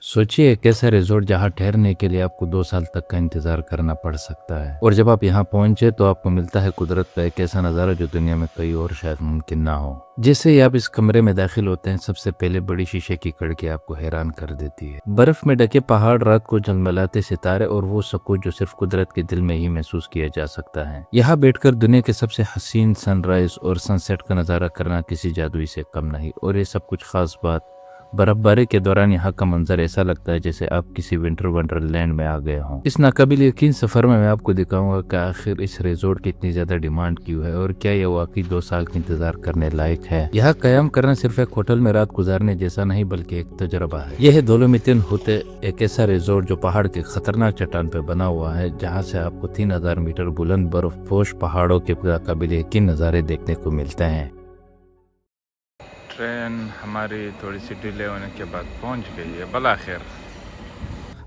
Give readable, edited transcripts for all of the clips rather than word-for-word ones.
सोचिए एक ऐसा रिजॉर्ट जहाँ ठहरने के लिए आपको 2 साल तक का इंतजार करना पड़ सकता है, और जब आप यहाँ पहुंचे तो आपको मिलता है कुदरत का एक ऐसा नज़ारा जो दुनिया में कहीं और शायद मुमकिन ना हो। जैसे ही आप इस कमरे में दाखिल होते हैं, सबसे पहले बड़ी शीशे की खिड़की आपको हैरान कर देती है। बर्फ में ढके पहाड़, रात को झलमलाते सितारे और वो सुकून जो सिर्फ कुदरत के दिल में ही महसूस किया जा सकता है। यहाँ बैठकर दुनिया के सबसे हसीन सनराइज और सनसेट का नज़ारा करना किसी जादुई से कम नहीं। और ये सब कुछ खास बात, बर्फबारी के दौरान यहाँ का मंजर ऐसा लगता है जैसे आप किसी विंटर वंडरलैंड में आ गए हों। इस नाकाबिल यकीन सफर में मैं आपको दिखाऊंगा कि आखिर इस रिजॉर्ट की इतनी ज्यादा डिमांड क्यों है और क्या ये वाकई 2 साल का इंतजार करने लायक है। यहाँ कयाम करना सिर्फ एक होटल में रात गुजारने जैसा नहीं बल्कि एक तजुर्बा है। यह है डोलोमिटिन होते, एक ऐसा रिजॉर्ट जो पहाड़ के खतरनाक चट्टान पे बना हुआ है, जहाँ से आपको 3000 मीटर बुलंद बर्फ पोश पहाड़ों के नाकाबिल यकीन नज़ारे देखने को मिलते हैं। ट्रेन हमारी थोड़ी सी डिले होने के बाद पहुंच गई है बलाखिर।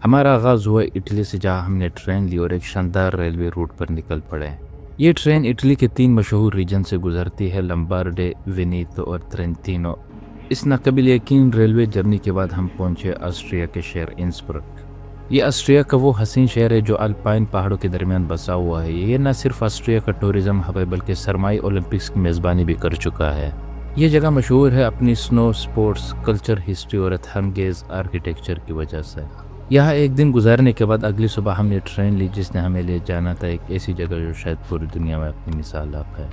हमारा आगाज़ हुआ इटली से, जहाँ हमने ट्रेन ली और एक शानदार रेलवे रूट पर निकल पड़े। ये ट्रेन इटली के 3 मशहूर रीजन से गुजरती है, लम्बार्डे, वेनेतो और ट्रेंटिनो। इस नाकाबिल यकीन रेलवे जर्नी के बाद हम पहुंचे ऑस्ट्रिया के शहर इंसब्रुक। ये ऑस्ट्रिया का वो हसीन शहर है जो अल्पाइन पहाड़ों के दरमियान बसा हुआ है। ये न सिर्फ ऑस्ट्रिया का टूरिज्म हब है बल्कि सरमाई ओलंपिक्स की मेज़बानी भी कर चुका है। ये जगह मशहूर है अपनी स्नो स्पोर्ट्स, कल्चर, हिस्ट्री और एथनगेज आर्किटेक्चर की वजह से। यहाँ एक दिन गुजारने के बाद अगली सुबह हमने ट्रेन ली जिसने हमें ले जाना था एक ऐसी जगह जो शायद पूरी दुनिया में अपनी मिसाल आप है।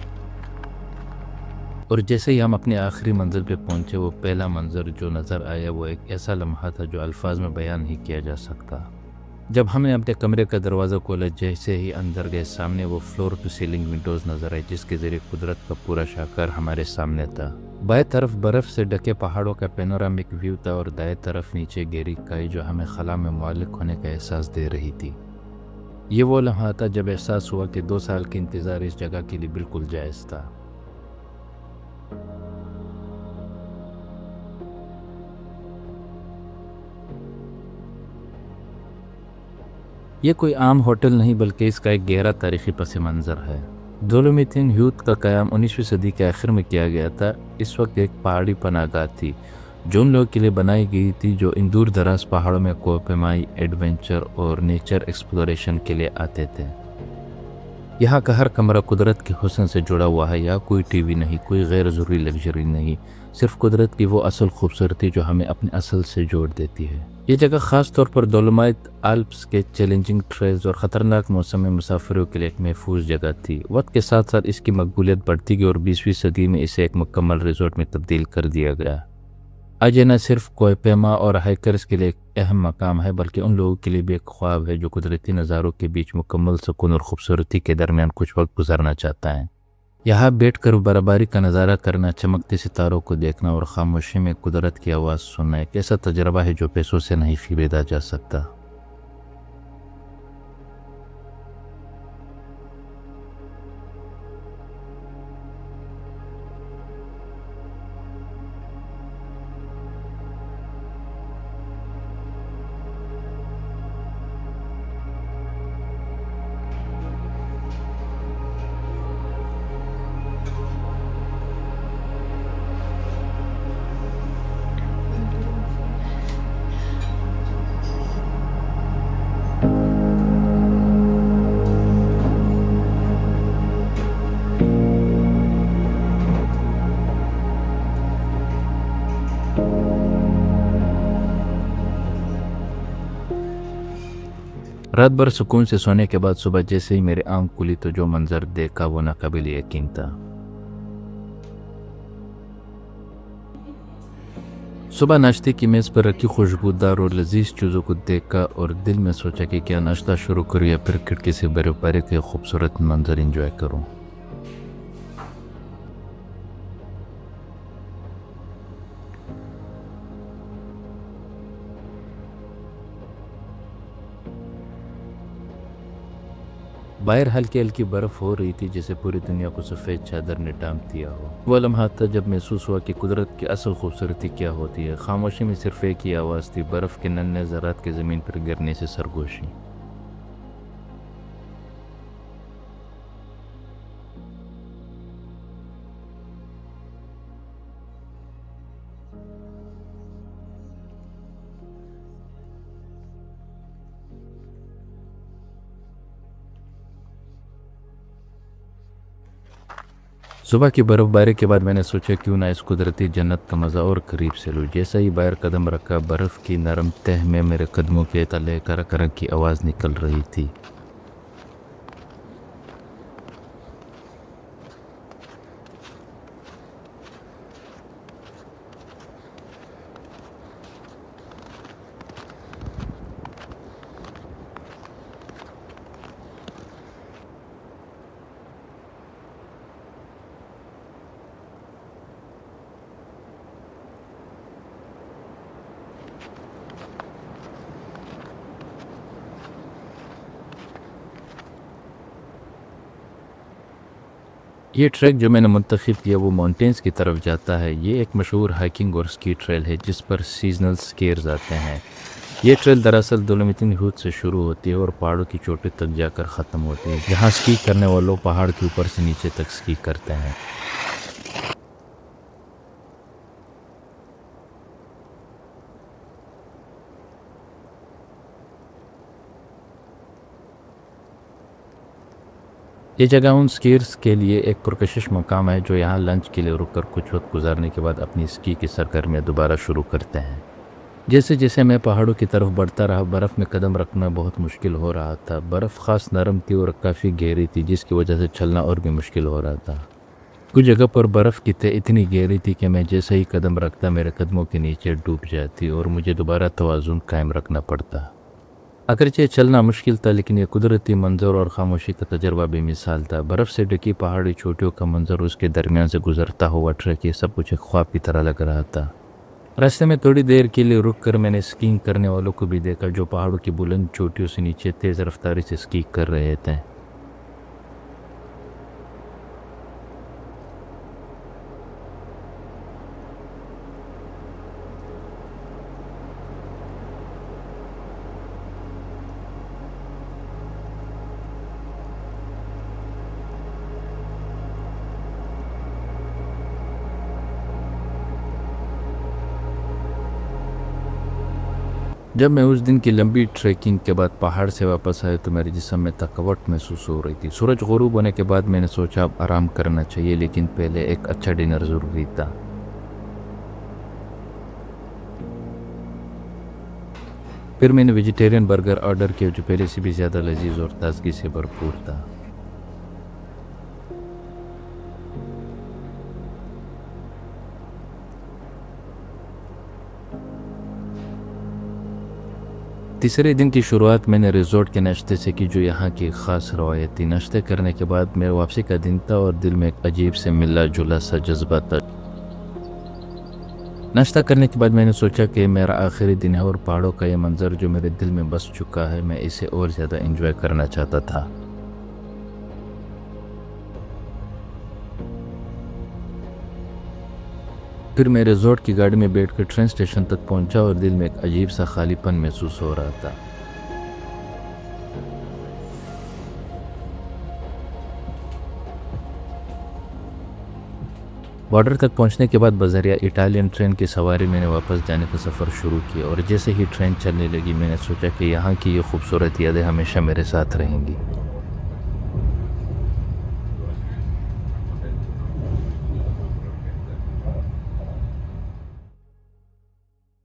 और जैसे ही हम अपने आखिरी मंजिल पे पहुंचे, वो पहला मंजर जो नज़र आया वो एक ऐसा लम्हा था जो अल्फाज में बयान नहीं किया जा सकता। जब हमने अपने कमरे का दरवाज़ा खोला, जैसे ही अंदर गए, सामने वो फ्लोर टू सीलिंग विंडोज़ नज़र आई जिसके ज़रिए कुदरत का पूरा शाहकार हमारे सामने था। बाएं तरफ बर्फ़ से ढके पहाड़ों का पेनोरामिक व्यू था और दाएं तरफ नीचे गहरी खाई जो हमें खला में मुअल्लिक होने का एहसास दे रही थी। ये वो लम्हा था जब एहसास हुआ कि 2 साल के इंतज़ार इस जगह के लिए बिल्कुल जायज़ था। ये कोई आम होटल नहीं बल्कि इसका एक गहरा तारीखी पस मंज़र है। डोलोमिथिन ह्यूथ का क़याम 19वीं सदी के आखिर में किया गया था। इस वक्त एक पहाड़ी पनाहगाह थी जो उन लोगों के लिए बनाई गई थी जो इन दूर दराज पहाड़ों में कोपेमाई, एडवेंचर और नेचर एक्सप्लोरेशन के लिए आते थे। यहाँ का हर कमरा कुदरत के हुस्न से जुड़ा हुआ है। यहाँ कोई टीवी नहीं, कोई गैर ज़रूरी लग्जरी नहीं, सिर्फ कुदरत की वो असल खूबसूरती जो हमें अपने असल से जोड़ देती है। ये जगह ख़ास तौर पर डोलोमाइट आल्प्स के चैलेंजिंग ट्रेल्स और ख़तरनाक मौसम में मुसाफिरों के लिए एक महफूज जगह थी। वक्त के साथ साथ इसकी मकबूलियत बढ़ती गई और 20वीं सदी में इसे एक मुकम्मल रिजॉर्ट में तब्दील कर दिया गया। आज ये न सिर्फ कोयपेमा और हाइकर्स के लिए एक अहम मकाम है बल्कि उन लोगों के लिए भी एक ख्वाब है जो कुदरती नज़ारों के बीच मुकम्मल सुकून और खूबसूरती के दरमियान कुछ वक्त गुजारना चाहता है। यहाँ बैठकर बर्फबारी का नज़ारा करना, चमकते सितारों को देखना और खामोशी में कुदरत की आवाज़ सुनना एक ऐसा तजर्बा है जो पैसों से नहीं खरीदा जा सकता। रात भर सुकून से सोने के बाद सुबह जैसे ही मेरे आंख खुली तो जो मंजर देखा वो नाकाबिल यकीन था। सुबह नाश्ते की मेज़ पर रखी खुशबूदार और लजीज चीज़ों को देखा और दिल में सोचा कि क्या नाश्ता शुरू करूँ या फिर खिड़की से बर्फबारी के खूबसूरत मंजर एंजॉय करूँ। बाहर हल्की हल्की बर्फ हो रही थी जैसे पूरी दुनिया को सफ़ेद चादर ने ढांप दिया हो। वो लम्हा था जब महसूस हुआ कि कुदरत की असल खूबसूरती क्या होती है। खामोशी में सिर्फ एक ही आवाज़ थी, बर्फ़ के नन्हे ज़रात के ज़मीन पर गिरने से सरगोशी। صبح کی برف باری کے بعد میں نے سوچا کیوں نہ اس قدرتی جنت کا مزہ اور قریب سے لوں۔ جیسا ہی باہر قدم رکھا، برف کی نرم تہ میں میرے قدموں کے تلے کرک کرک کی آواز نکل رہی تھی۔ یہ ٹریک جو میں نے منتخب کیا وہ ماؤنٹینز کی طرف جاتا ہے۔ یہ ایک مشہور ہائکنگ اور اسکی ٹریل ہے جس پر سیزنل سکیئرز آتے ہیں۔ یہ ٹریل دراصل دولومیتی ہود سے شروع ہوتی ہے اور پہاڑوں کی چوٹی تک جا کر ختم ہوتی ہے، جہاں اسکی کرنے والوں پہاڑ کے اوپر سے نیچے تک اسکی کرتے ہیں۔ یہ جگہ ان سکیئرز کے لیے ایک پرکشش مقام ہے جو یہاں لنچ کے لیے رک کر کچھ وقت گزارنے کے بعد اپنی اسکی کی سرگرمیاں دوبارہ شروع کرتے ہیں۔ جیسے جیسے میں پہاڑوں کی طرف بڑھتا رہا، برف میں قدم رکھنا بہت مشکل ہو رہا تھا۔ برف خاص نرم تھی اور کافی گہری تھی جس کی وجہ سے چلنا اور بھی مشکل ہو رہا تھا۔ کچھ جگہ پر برف کی تہ اتنی گہری تھی کہ میں جیسے ہی قدم رکھتا میرے قدموں کے نیچے ڈوب جاتی اور مجھے دوبارہ توازن قائم رکھنا پڑتا۔ اگرچہ چلنا مشکل تھا لیکن یہ قدرتی منظر اور خاموشی کا تجربہ بھی مثال تھا۔ برف سے ڈھکی پہاڑی چوٹیوں کا منظر، اس کے درمیان سے گزرتا ہوا ٹریک، یہ سب کچھ ایک خواب کی طرح لگ رہا تھا۔ راستے میں تھوڑی دیر کے لیے رک کر میں نے اسکیئنگ کرنے والوں کو بھی دیکھا جو پہاڑوں کی بلند چوٹیوں سے نیچے تیز رفتاری سے اسکی کر رہے تھے۔ جب میں اس دن کی لمبی ٹریکنگ کے بعد پہاڑ سے واپس آیا تو میرے جسم میں تھکاوٹ محسوس ہو رہی تھی۔ سورج غروب ہونے کے بعد میں نے سوچا اب آرام کرنا چاہیے، لیکن پہلے ایک اچھا ڈنر ضروری تھا۔ پھر میں نے ویجیٹیرین برگر آرڈر کیا جو پہلے سے بھی زیادہ لذیذ اور تازگی سے بھرپور تھا۔ تیسرے دن کی شروعات میں نے ریزورٹ کے ناشتے سے کی جو یہاں کی خاص روایت تھی۔ ناشتے کرنے کے بعد میرے واپسی کا دن تھا اور دل میں ایک عجیب سے ملا جلا سا جذبہ تھا۔ ناشتہ کرنے کے بعد میں نے سوچا کہ میرا آخری دن ہے اور پہاڑوں کا یہ منظر جو میرے دل میں بس چکا ہے، میں اسے اور زیادہ انجوائے کرنا چاہتا تھا۔ پھر میں ریزورٹ کی گاڑی میں بیٹھ کر ٹرین اسٹیشن تک پہنچا اور دل میں ایک عجیب سا خالی پن محسوس ہو رہا تھا۔ بارڈر تک پہنچنے کے بعد بذریعہ اٹالین ٹرین کی سواری میں نے واپس جانے کا سفر شروع کیا اور جیسے ہی ٹرین چلنے لگی میں نے سوچا کہ یہاں کی یہ خوبصورت یادیں ہمیشہ میرے ساتھ رہیں گی۔